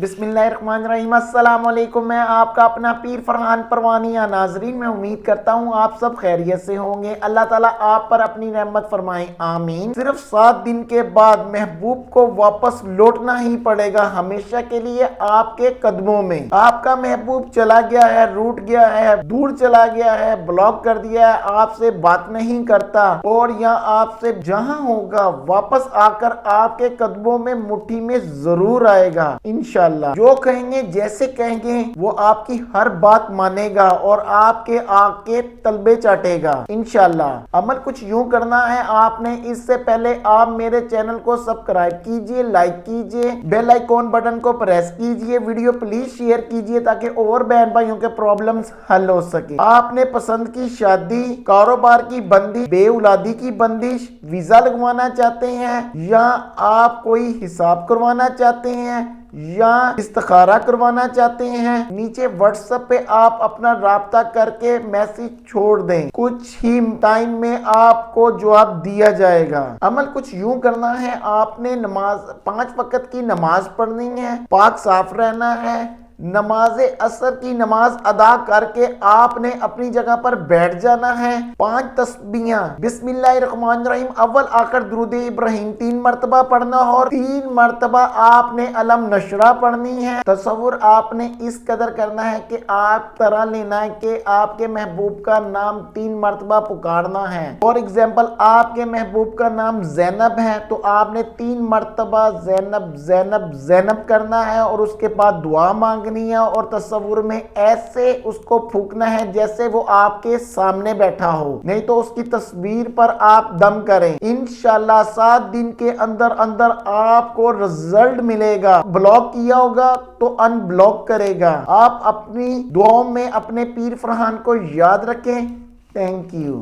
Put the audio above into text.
بسم اللہ الرحمن الرحیم۔ السلام علیکم، میں آپ کا اپنا پیر فرحان پروانیہ۔ ناظرین، میں امید کرتا ہوں آپ سب خیریت سے ہوں گے۔ اللہ تعالیٰ آپ پر اپنی رحمت فرمائے، آمین۔ صرف 7 دن کے بعد محبوب کو واپس لوٹنا ہی پڑے گا ہمیشہ کے لیے آپ کے قدموں میں۔ آپ کا محبوب چلا گیا ہے، روٹ گیا ہے، دور چلا گیا ہے، بلاک کر دیا ہے، آپ سے بات نہیں کرتا، اور یا آپ سے جہاں ہوگا واپس آ کر آپ کے قدموں میں مٹھی میں ضرور آئے گا انشاءاللہ۔ جو کہیں گے، جیسے کہیں گے، وہ آپ کی ہر بات مانے گا اور آپ کے آگے تلبے چاٹے گا انشاءاللہ۔ عمل کچھ یوں کرنا ہے آپ نے، اس سے پہلے آپ میرے چینل کو سبسکرائب کیجئے، لائک کیجئے، بیل آئیکن بٹن کو پریس کیجئے، ویڈیو پلیز شیئر کیجئے تاکہ اور بہن بھائیوں کے پرابلمز حل ہو سکے۔ آپ نے پسند کی شادی، کاروبار کی بندش، بے اولادی کی بندش، ویزا لگوانا چاہتے ہیں، یا آپ کوئی حساب کروانا چاہتے ہیں، یا استخارہ کروانا چاہتے ہیں، نیچے واٹس ایپ پہ آپ اپنا رابطہ کر کے میسج چھوڑ دیں، کچھ ہی ٹائم میں آپ کو جواب دیا جائے گا۔ عمل کچھ یوں کرنا ہے، آپ نے 5 وقت کی نماز پڑھنی ہے، پاک صاف رہنا ہے، نماز عصر کی نماز ادا کر کے آپ نے اپنی جگہ پر بیٹھ جانا ہے۔ 5 تسبیحاں بسم اللہ الرحمن الرحیم اول آخر درود ابراہیم 3 مرتبہ پڑھنا، اور 3 مرتبہ آپ نے علم نشرہ پڑھنی ہے۔ تصور آپ نے اس قدر کرنا ہے کہ آپ طرح لینا ہے کہ آپ کے محبوب کا نام 3 مرتبہ پکارنا ہے۔ فور ایگزامپل، آپ کے محبوب کا نام زینب ہے تو آپ نے 3 مرتبہ زینب زینب زینب کرنا ہے، اور اس کے بعد دعا مانگنی ہے، اور تصور میں ایسے اس کو پھونکنا ہے جیسے وہ آپ کے سامنے بیٹھا ہو، نہیں تو اس کی تصویر پر آپ دم کریں۔ انشاءاللہ 7 دن کے اندر اندر آپ کو رزلٹ ملے گا۔ بلاک کیا ہوگا تو ان بلاک کرے گا۔ آپ اپنی دعاؤں میں اپنے پیر فرحان کو یاد رکھیں۔ Thank you.